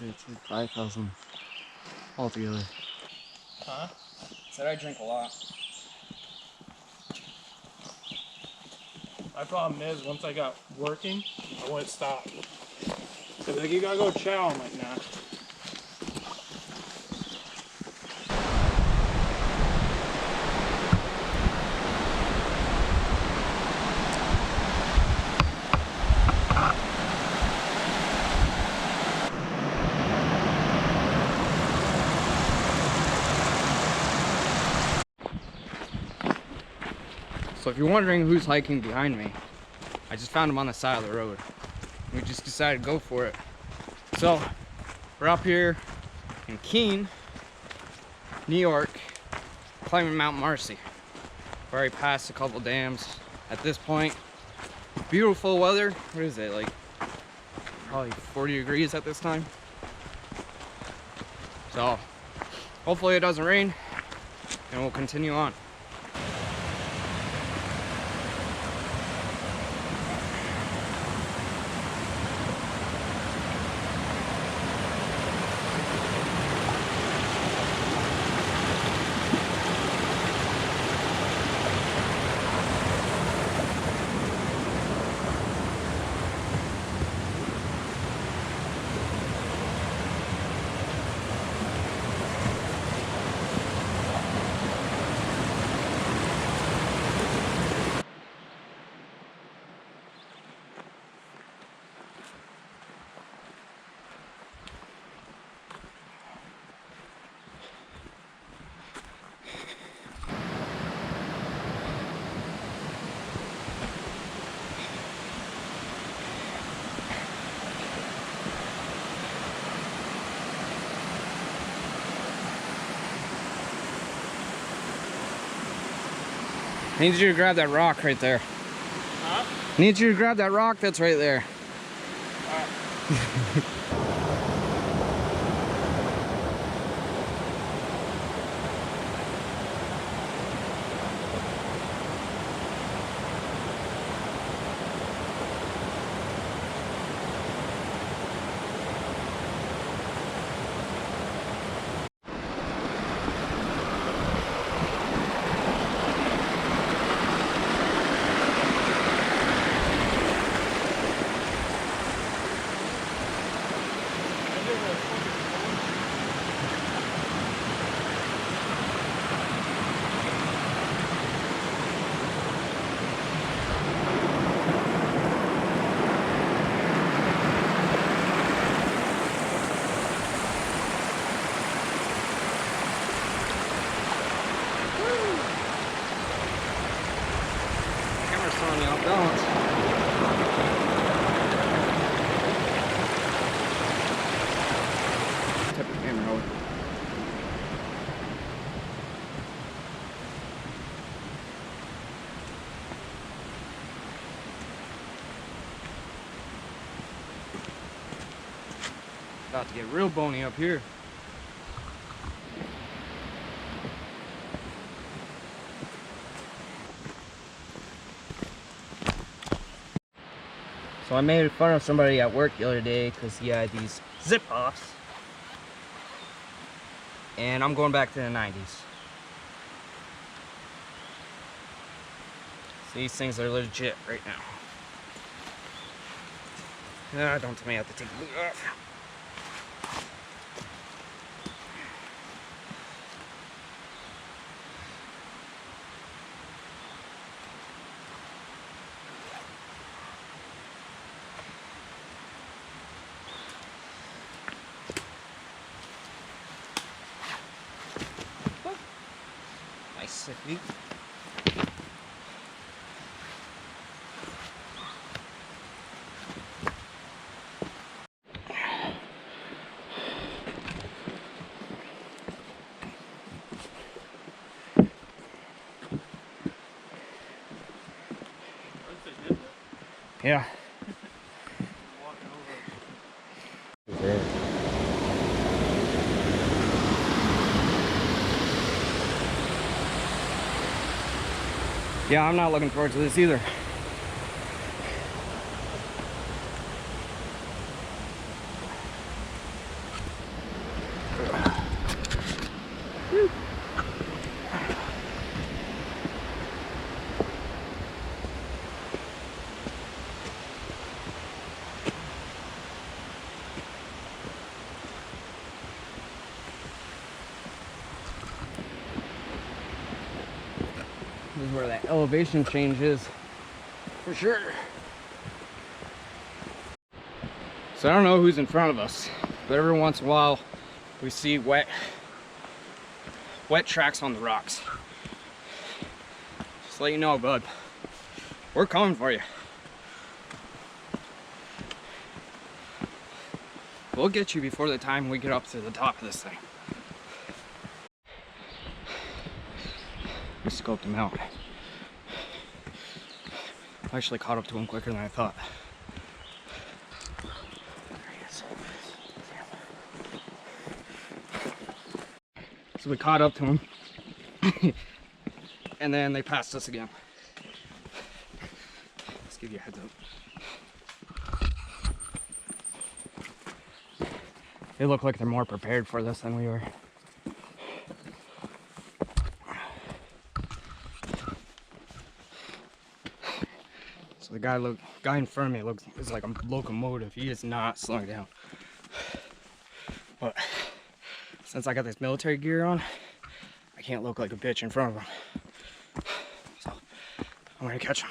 It's like 5,000 altogether. Huh? Said I drink a lot. My problem is, once I got working, I wouldn't stop. Cause like, you gotta go chow. I'm like, nah. So if you're wondering who's hiking behind me, I just found him on the side of the road. We just decided to go for it. So we're up here in Keene, New York, climbing Mount Marcy. We've already passed a couple dams at this point. Beautiful weather. What is it, like probably 40 degrees at this time? So hopefully it doesn't rain and we'll continue on. I need you to grab that rock right there. Huh? I need you to grab that rock that's right there. Alright. Camera's throwing me off balance. Tip the camera over. About to get real bony up here. So I made fun of somebody at work the other day because he had these zip-offs. And I'm going back to the 90s. So these things are legit right now. Don't tell me I have to take the boot off. Nice feet. Yeah. Yeah, I'm not looking forward to this either. This is where that elevation change is, for sure. So I don't know who's in front of us, but every once in a while we see wet tracks on the rocks. Just let you know, bud. We're coming for you. We'll get you before the time we get up to the top of this thing. We scoped him out. I actually caught up to him quicker than I thought. There he is. So we caught up to him. And then they passed us again. Let's give you a heads up. They look like they're more prepared for this than we were. So the guy in front of me is like a locomotive. He is not slowing down. But since I got this military gear on, I can't look like a bitch in front of him. So I'm gonna catch him.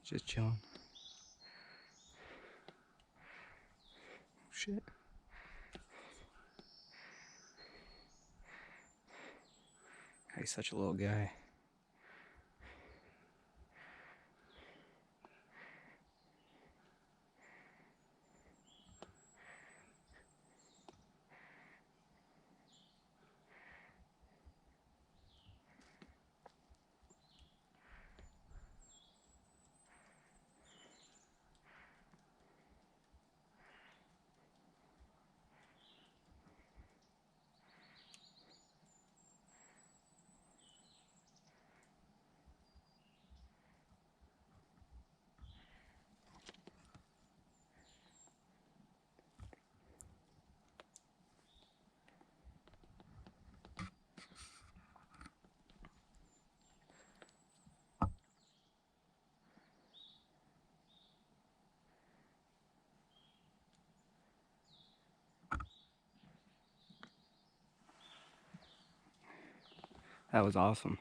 Just chilling. Shit. He's such a little guy. That was awesome.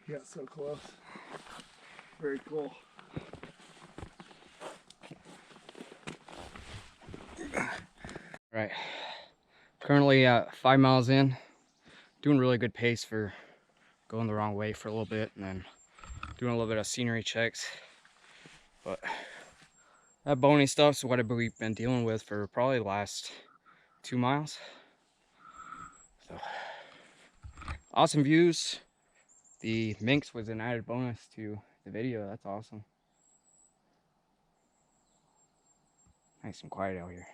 You got so close. Very cool. Right. Currently 5 miles in. Doing really good pace for going the wrong way for a little bit and then doing a little bit of scenery checks. But that bony stuff's what we've been dealing with for probably the last 2 miles. So awesome views. The minks was an added bonus to the video. That's awesome. Nice and quiet out here.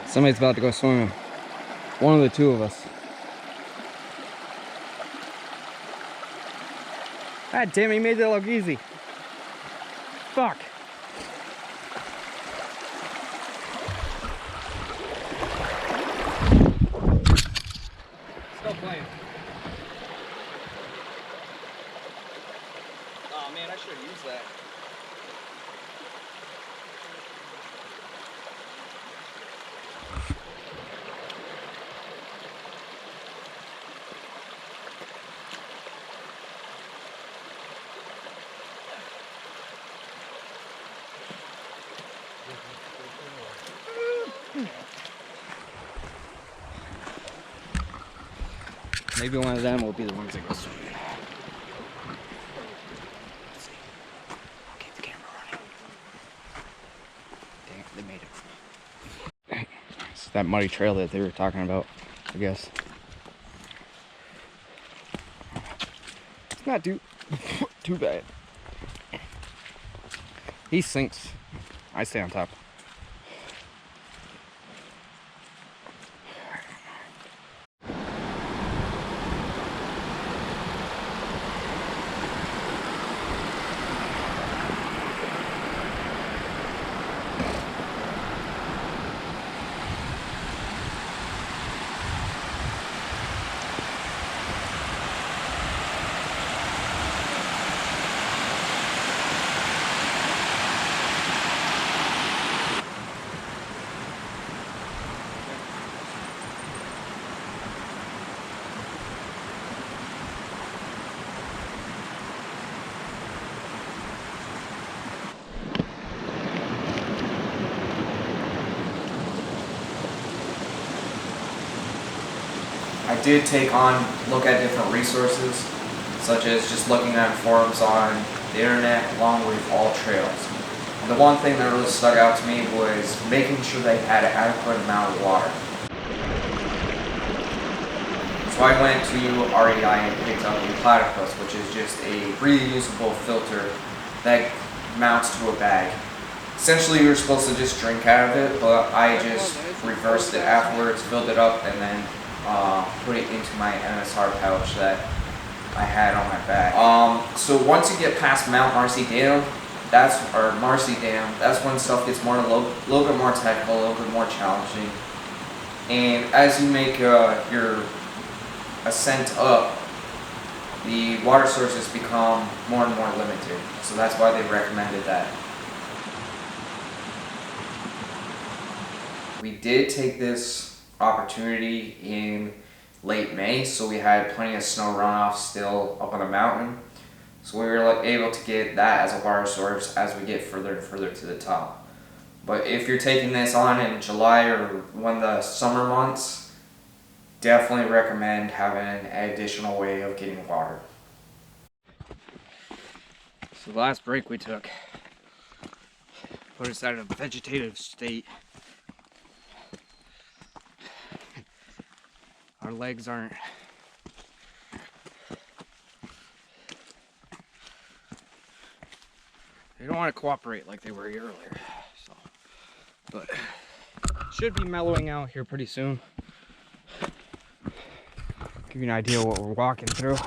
Somebody's about to go swimming. One of the two of us. God damn it, he made that look easy. Fuck. Stop playing. Oh man, I should have used that. Maybe one of them will be the ones that go swimming. Let's see. I'll keep the camera running. Dang it, they made it. It's that muddy trail that they were talking about, I guess. It's not too bad. He sinks. I stay on top. I did look at different resources, such as just looking at forums on the internet along with all trails. And the one thing that really stuck out to me was making sure they had an adequate amount of water. So I went to REI and picked up a platypus, which is just a reusable filter that mounts to a bag. Essentially, you're supposed to just drink out of it, but I just reversed it afterwards, filled it up, and then put it into my MSR pouch that I had on my back. So once you get past Marcy Dam, that's when stuff gets a little bit more technical, a little bit more challenging. And as you make your ascent up, the water sources become more and more limited. So that's why they recommended that. We did take this opportunity in late May, so we had plenty of snow runoff still up on the mountain. So we were able to get that as a water source as we get further and further to the top. But if you're taking this on in July or one of the summer months, definitely recommend having an additional way of getting water. So the last break we took put us out of a vegetative state. Our legs aren't they don't want to cooperate like they were earlier, so but should be mellowing out here pretty soon. Give you an idea of what we're walking through.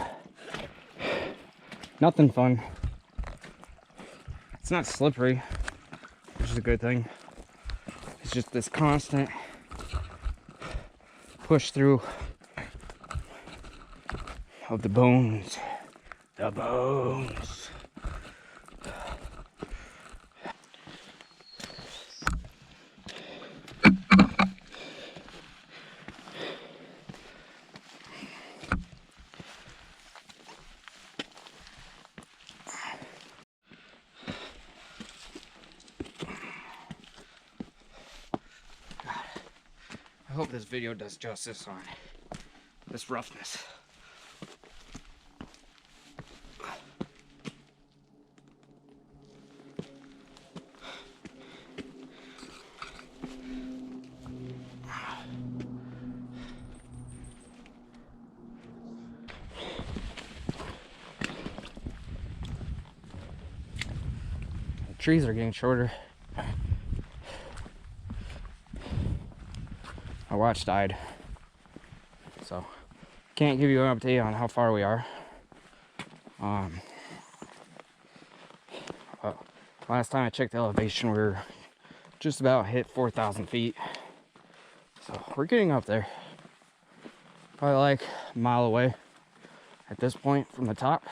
Nothing fun. It's not slippery, which is a good thing. It's just this constant push through of the bones. The bones. I hope this video does justice on this roughness. The trees are getting shorter. My watch died, so can't give you an update on how far we are. Last time I checked the elevation, we were just about hit 4,000 feet. So we're getting up there. Probably like a mile away at this point from the top.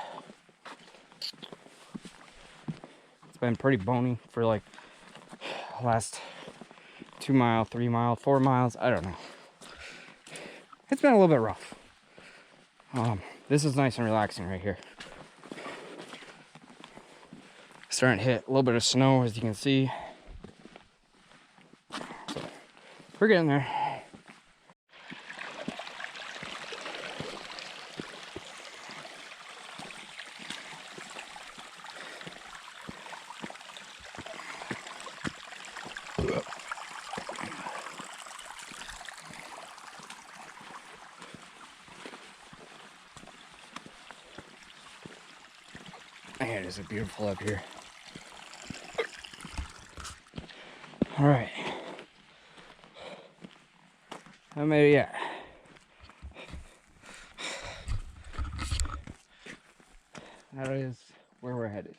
It's been pretty bony for like the last 2 mile, 3 mile, 4 miles. I don't know. It's been a little bit rough. This is nice and relaxing right here. Starting to hit a little bit of snow, as you can see. So we're getting there. is it beautiful up here. All right. How many yet? That is where we're headed.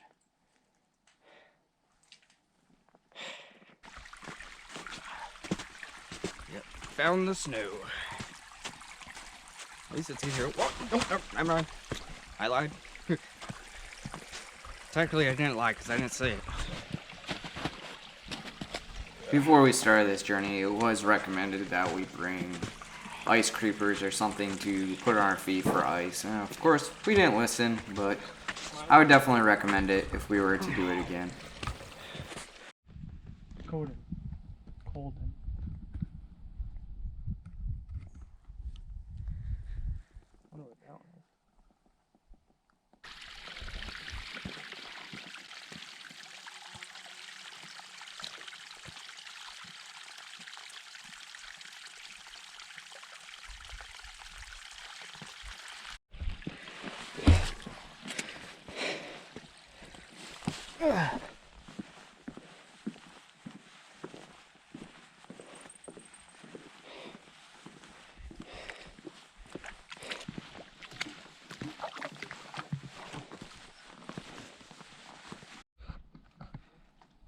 Yep, found the snow. At least it's easier. Whoa, no, I'm wrong. I lied. Technically, I didn't lie because I didn't say it. Before we started this journey, it was recommended that we bring ice creepers or something to put on our feet for ice. And of course, we didn't listen, but I would definitely recommend it if we were to do it again. Colden. I don't know what that one is.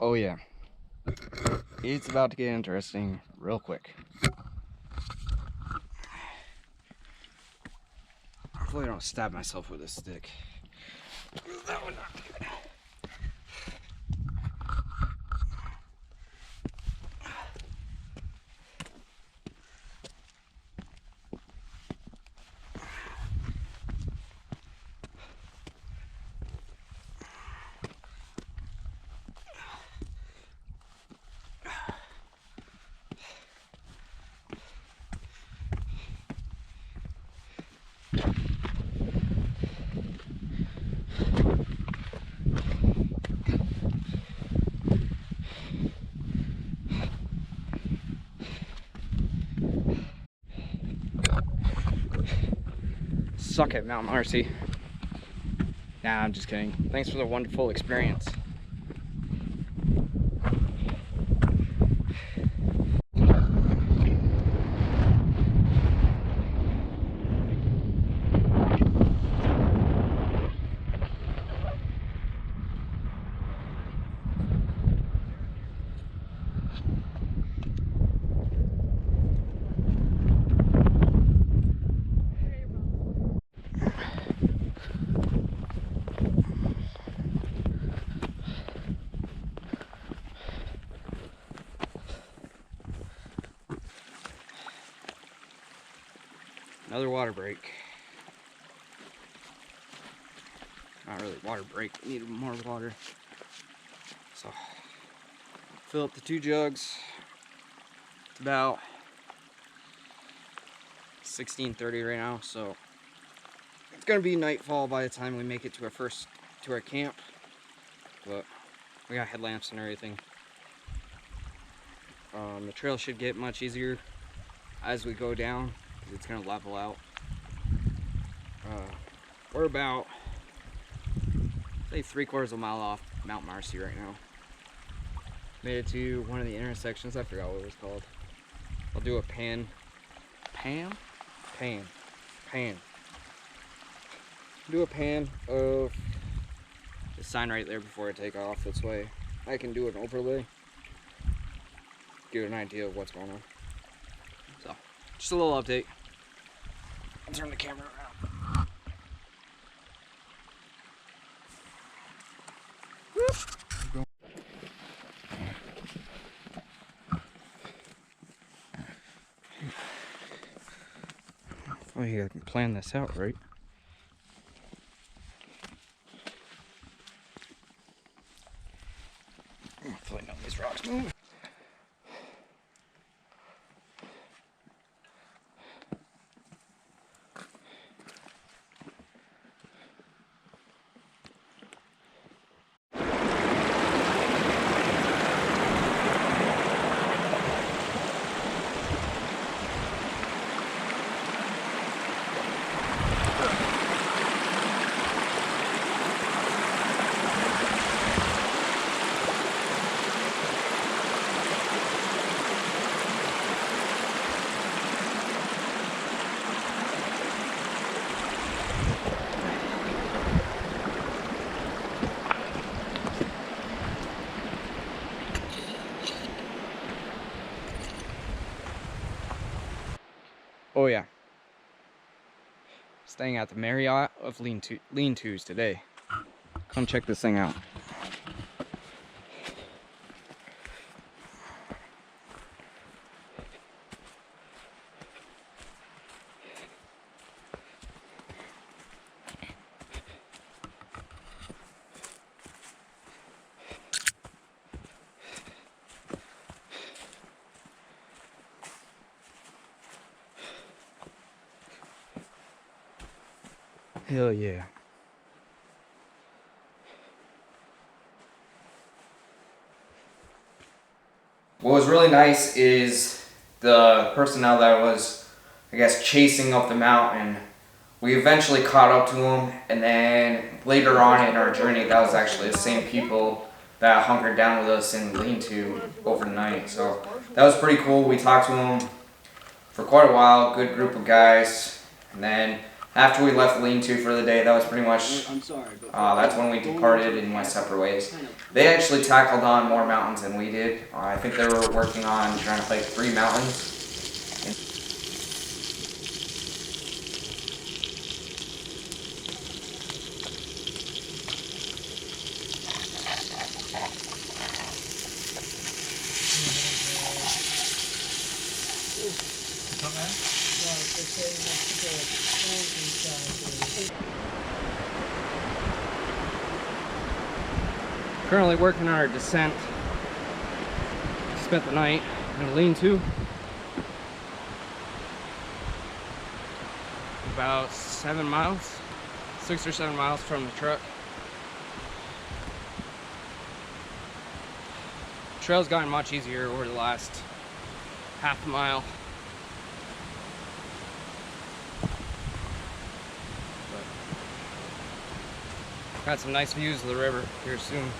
Oh yeah, it's about to get interesting real quick. Hopefully I don't stab myself with this stick. That would not be good. Suck it, Mount Marcy. Nah, I'm just kidding. Thanks for the wonderful experience. Another water break. Not really water break, need more water. So, fill up the 2 jugs. It's about 16:30 right now, so it's gonna be nightfall by the time we make it to our camp. But we got headlamps and everything. The trail should get much easier as we go down. It's gonna level out. We're about, say, 3/4 of a mile off Mount Marcy right now. Made it to one of the intersections. I forgot what it was called. I'll do a pan. Do a pan of the sign right there before I take off. This way I can do an overlay, give an idea of what's going on. So, just a little update. I'll turn the camera around. Oh, you can plan this out, right? Hopefully none of these rocks move. Oh yeah. Staying at the Marriott of lean-tos today. Come check this thing out. Hell yeah. What was really nice is the personnel that was, I guess, chasing up the mountain. We eventually caught up to them, and then later on in our journey, that was actually the same people that hunkered down with us in lean-to overnight. So that was pretty cool. We talked to them for quite a while, good group of guys. And then after we left the lean-to for the day, that was pretty much, that's when we departed and went separate ways. They actually tackled on more mountains than we did. I think they were working on trying to hike 3 mountains. Currently working on our descent. Spent the night in a lean-to. About 7 miles, 6 or 7 miles from the truck. Trail's gotten much easier over the last half mile. But got some nice views of the river here soon.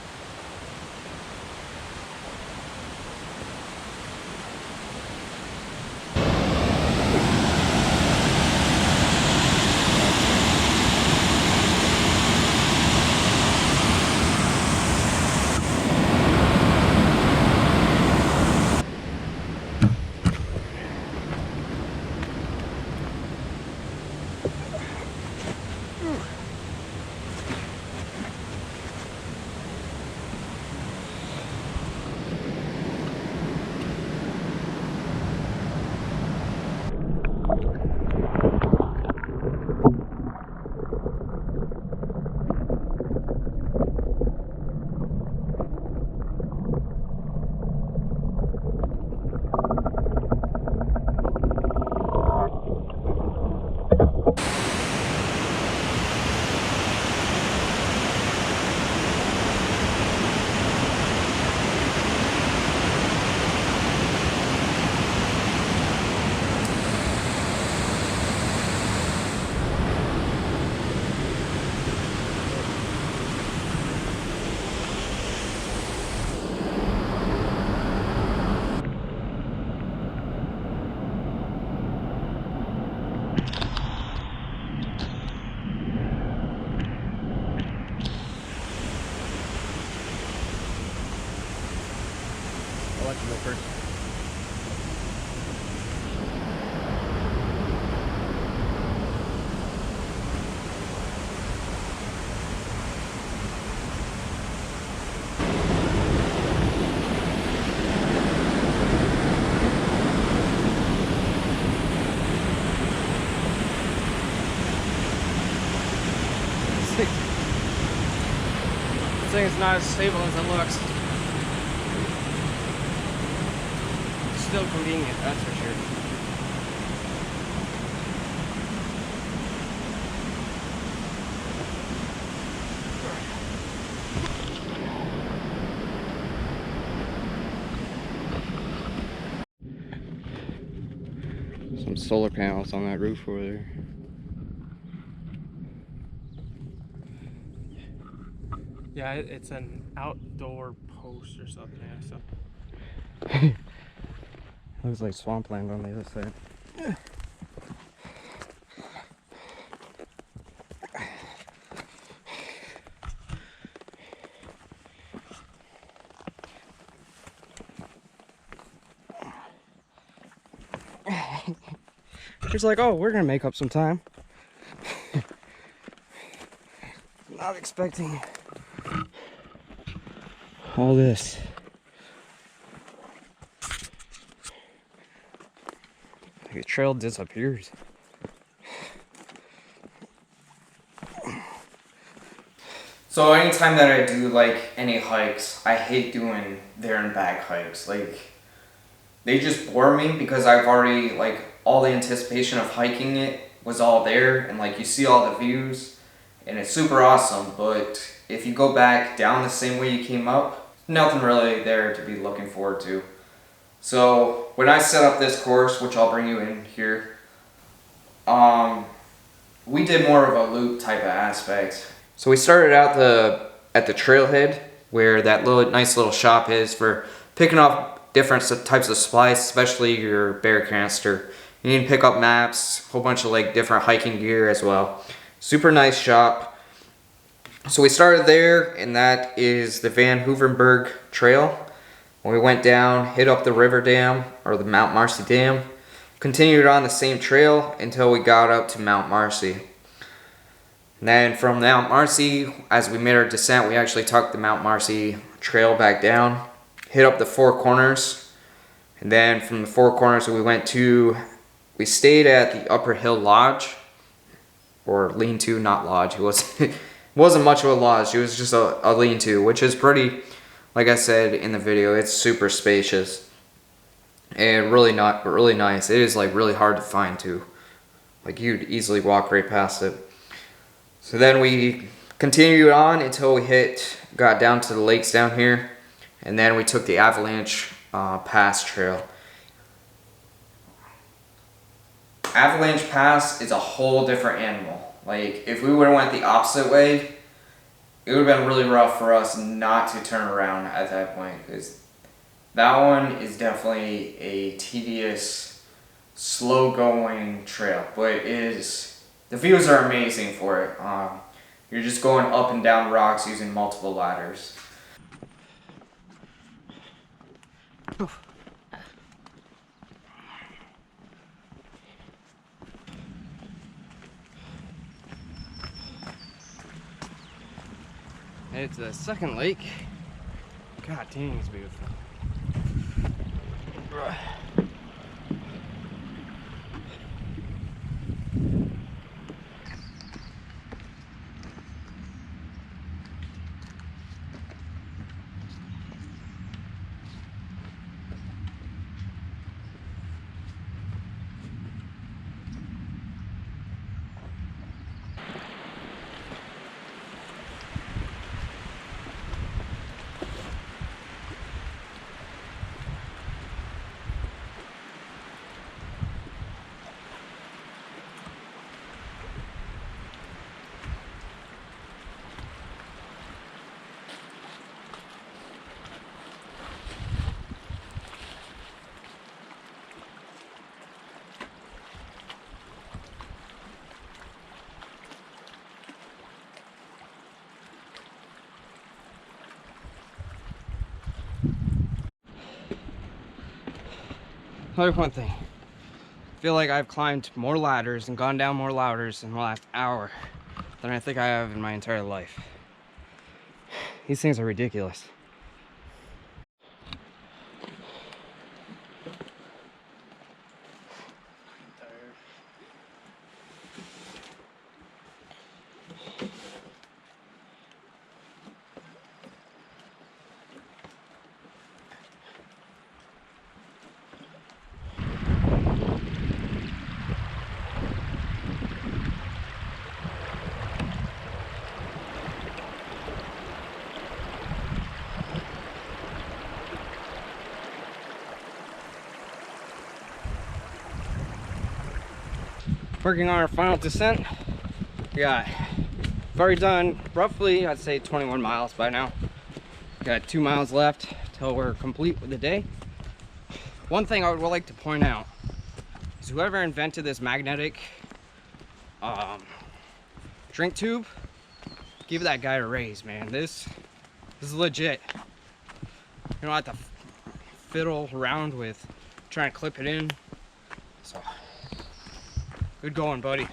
I'll let you go first. This thing is not as stable as it looks. Still convenient, that's for sure. Some solar panels on that roof over there. Yeah, it's an outdoor post or something. Yeah, so. Looks like swampland on the other side. He's like, oh, we're gonna make up some time. Not expecting all this. The trail disappears. So anytime that I do like any hikes, I hate doing there and back hikes. Like, they just bore me because I've already, like, all the anticipation of hiking it was all there, and like you see all the views and it's super awesome, but if you go back down the same way you came up, nothing really there to be looking forward to. So when I set up this course, which I'll bring you in here, we did more of a loop type of aspect. So we started out at the trailhead where that nice little shop is for picking up different types of supplies, especially your bear canister. You can pick up maps, a whole bunch of like different hiking gear as well. Super nice shop. So we started there, and that is the Van Hoovenberg Trail. We went down, hit up the river dam, or the Mount Marcy Dam, continued on the same trail until we got up to Mount Marcy. And then from Mount Marcy, as we made our descent, we actually took the Mount Marcy Trail back down, hit up the Four Corners, and then from the Four Corners we stayed at the Upper Hill Lodge, or lean-to, not lodge. It wasn't much of a lodge, it was just a lean-to, which is pretty, like I said in the video, it's super spacious and really nice. It is like really hard to find too. Like, you'd easily walk right past it. So then we continued on until we got down to the lakes down here, and then we took the Avalanche Pass Trail. Avalanche Pass is a whole different animal. Like, if we would have went the opposite way, it would have been really rough for us not to turn around at that point, because that one is definitely a tedious, slow-going trail, but the views are amazing for it. You're just going up and down rocks using multiple ladders. It's the second lake. God dang, it's beautiful. Another one thing. I feel like I've climbed more ladders and gone down more ladders in the last hour than I think I have in my entire life. These things are ridiculous. Working on our final descent. We've already done roughly, I'd say 21 miles by now. Got 2 miles left till we're complete with the day. One thing I would like to point out is whoever invented this magnetic drink tube, give that guy a raise, man. This is legit. You don't have to fiddle around with trying to clip it in. So Good going, buddy.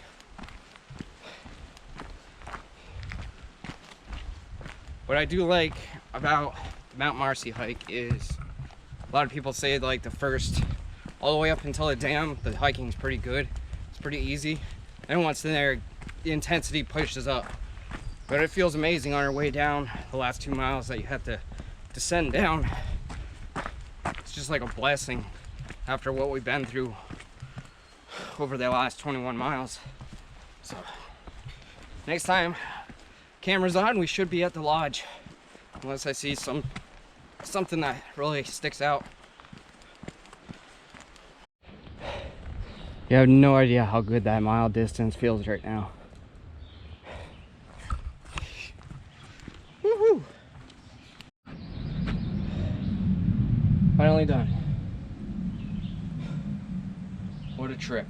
What I do like about the Mount Marcy hike is a lot of people say like the first, all the way up until the dam, the hiking is pretty good. It's pretty easy. And once in there, the intensity pushes up. But it feels amazing on our way down, the last 2 miles that you have to descend down. It's just like a blessing after what we've been through over the last 21 miles. So next time camera's on, we should be at the lodge, unless I see something that really sticks out. You have no idea how good that mile distance feels right now. Woohoo! Finally done. What a trip.